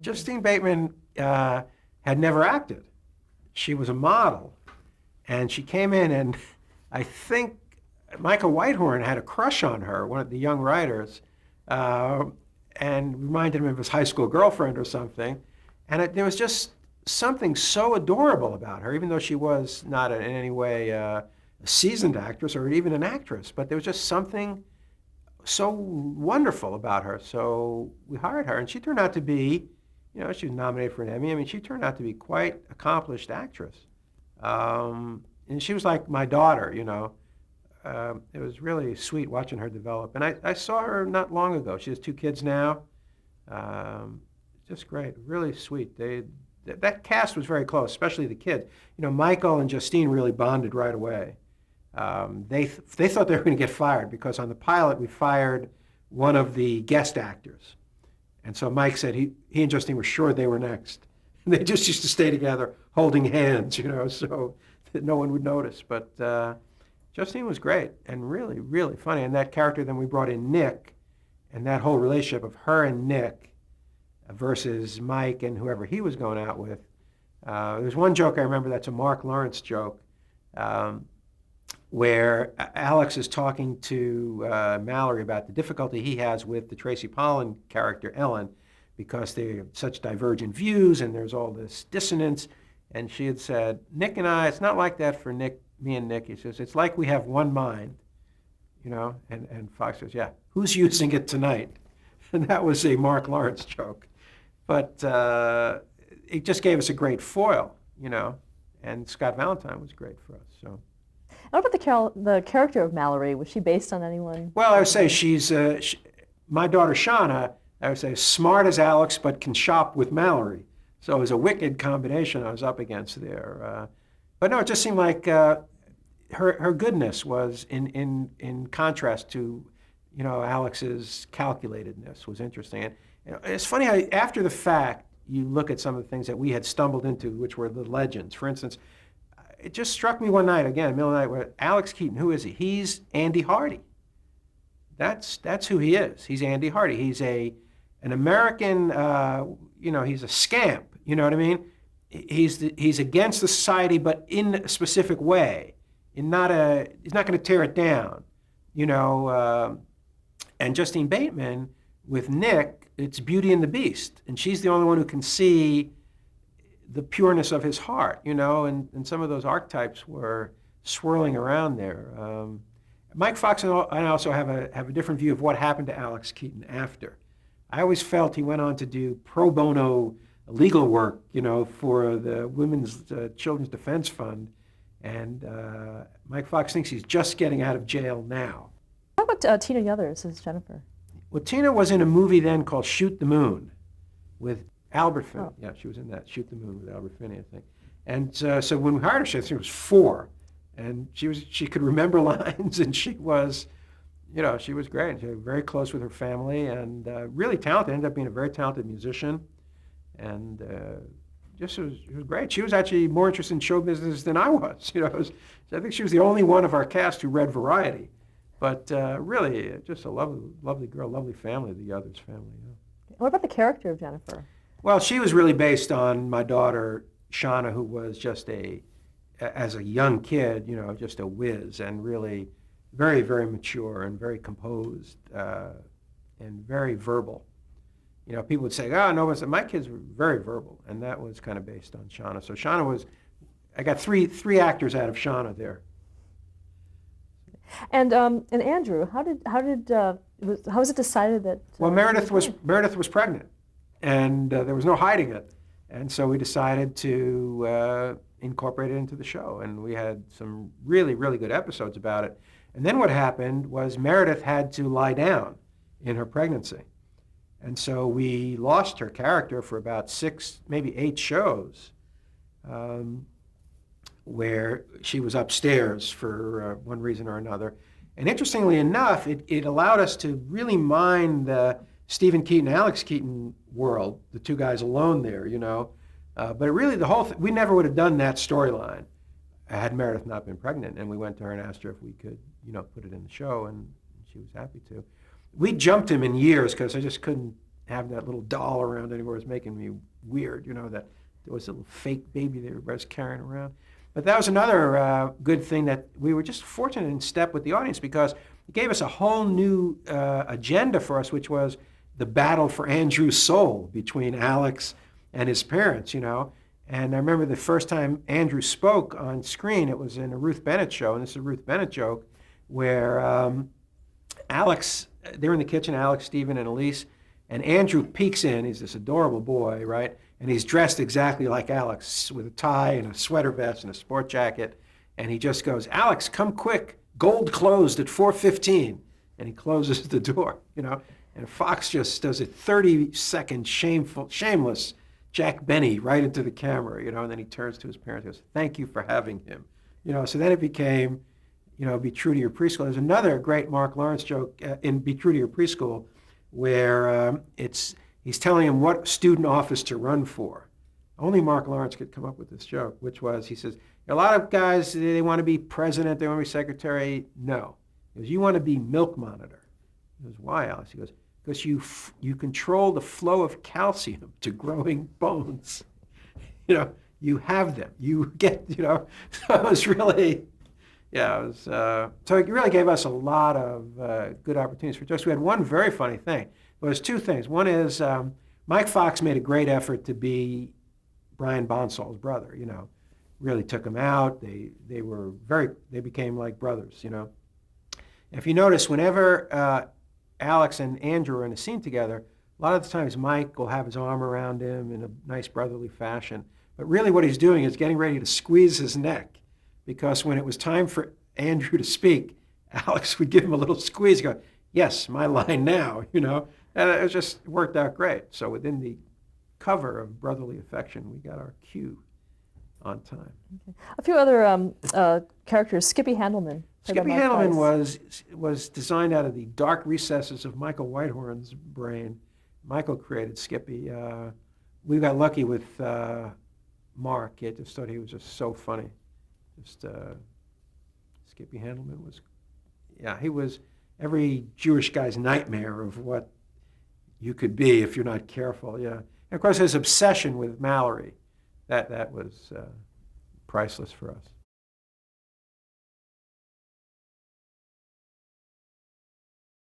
Justine Bateman had never acted. She was a model, and she came in, and I think Michael Whitehorn had a crush on her, one of the young writers, uh, and reminded him of his high school girlfriend or something. And there was just something so adorable about her, even though she was not in any way a seasoned actress or even an actress. But there was just something so wonderful about her. So we hired her, and she turned out to be, she was nominated for an Emmy. I mean, she turned out to be quite accomplished actress. And she was like my daughter, it was really sweet watching her develop. And I saw her not long ago. She has two kids now. Um, just great, really sweet. That cast was very close, especially the kids. Michael and Justine really bonded right away. They thought they were going to get fired because on the pilot we fired one of the guest actors, and so Mike said he and Justine were sure they were next. And they just used to stay together holding hands, so that no one would notice. But Justine was great and really, really funny. And that character, then we brought in Nick, and that whole relationship of her and Nick versus Mike and whoever he was going out with. There's one joke I remember that's a Mark Lawrence joke. Where Alex is talking to Mallory about the difficulty he has with the Tracy Pollan character, Ellen, because they have such divergent views and there's all this dissonance. And she had said, Nick and I, it's not like that for Nick, me and Nick. He says, it's like we have one mind, and Fox says, yeah, who's using it tonight? And that was a Mark Lawrence joke. But it just gave us a great foil, and Scott Valentine was great for us. So. What about the character of Mallory? Was she based on anyone? Well, I would say she's my daughter Shauna. I would say smart as Alex, but can shop with Mallory. So it was a wicked combination I was up against there. But no, it just seemed like her goodness was in contrast to Alex's calculatedness was interesting. And it's funny how after the fact you look at some of the things that we had stumbled into, which were the legends. For instance, it just struck me one night, again, middle of the night, where Alex Keaton, who is he? He's Andy Hardy. That's who he is. He's Andy Hardy. He's an American, he's a scamp, you know what I mean? He's against the society, but in a specific way. He's not going to tear it down, and Justine Bateman, with Nick, it's Beauty and the Beast. And she's the only one who can see the pureness of his heart, and some of those archetypes were swirling around there. Mike Fox and I also have a different view of what happened to Alex Keaton after. I always felt he went on to do pro bono legal work, for the Women's Children's Defense Fund, and Mike Fox thinks he's just getting out of jail now. How about Tina Yothers as Jennifer? Well, Tina was in a movie then called Shoot the Moon with Albert Finney. Oh. Yeah, she was in that, Shoot the Moon with Albert Finney, I think. And so when we hired her, she, I think it was 4. And she could remember lines, and she was great. She was very close with her family and really talented. Ended up being a very talented musician. And she was great. She was actually more interested in show business than I was. I think she was the only one of our cast who read Variety. But really, just a lovely girl, lovely family, the Yothers family. Yeah. What about the character of Jennifer? Well, she was really based on my daughter, Shauna, who was just as a young kid, just a whiz and really very, very mature and very composed and very verbal. People would say, oh, no, my kids were very verbal, and that was kind of based on Shauna. So Shauna I got three actors out of Shauna there. And Andrew, how was it decided that? Well, Meredith was pregnant, and there was no hiding it, and so we decided to incorporate it into the show, and we had some really, really good episodes about it. And then what happened was Meredith had to lie down in her pregnancy, and so we lost her character for about 6, maybe 8 shows. Where she was upstairs for one reason or another. And interestingly enough, it allowed us to really mine the Stephen Keaton, Alex Keaton world, the two guys alone there, But really we never would have done that storyline had Meredith not been pregnant. And we went to her and asked her if we could, put it in the show, and she was happy to. We jumped him in years because I just couldn't have that little doll around anymore. It was making me weird, that there was a little fake baby that everybody was carrying around. But that was another good thing, that we were just fortunate in step with the audience, because it gave us a whole new agenda for us, which was the battle for Andrew's soul between Alex and his parents. And I remember the first time Andrew spoke on screen, it was in a Ruth Bennett show, and this is a Ruth Bennett joke, where Alex, they're in the kitchen, Alex, Stephen, and Elise, and Andrew peeks in. He's this adorable boy, right? And he's dressed exactly like Alex, with a tie and a sweater vest and a sport jacket. And he just goes, "Alex, come quick. Gold closed at 4:15." And he closes the door. And Fox just does a 30-second shameless Jack Benny right into the camera, and then he turns to his parents and goes, "Thank you for having him." So then it became, Be True to Your Preschool. There's another great Mark Lawrence joke in Be True to Your Preschool, where he's telling him what student office to run for. Only Mark Lawrence could come up with this joke, which was, he says, a lot of guys, they want to be president, they want to be secretary. No. He goes, "You want to be milk monitor." He goes, "Why, Alex?" He goes, "Because you control the flow of calcium to growing bones. You have them. You get, So it was really, yeah, it was, so it really gave us a lot of good opportunities for jokes. We had one very funny thing. Well, there's two things. One is Mike Fox made a great effort to be Brian Bonsal's brother, really took him out. They became like brothers. If you notice, whenever Alex and Andrew are in a scene together, a lot of the times Mike will have his arm around him in a nice brotherly fashion. But really what he's doing is getting ready to squeeze his neck, because when it was time for Andrew to speak, Alex would give him a little squeeze, go, "Yes, my line now," And it just worked out great. So within the cover of brotherly affection, we got our cue on time. Okay. A few other characters. Skippy Handelman. Skippy Handelman was designed out of the dark recesses of Michael Whitehorn's brain. Michael created Skippy. We got lucky with Mark. I just thought he was just so funny. Skippy Handelman he was every Jewish guy's nightmare of what you could be if you're not careful. Yeah. And of course, his obsession with Mallory, that was priceless for us.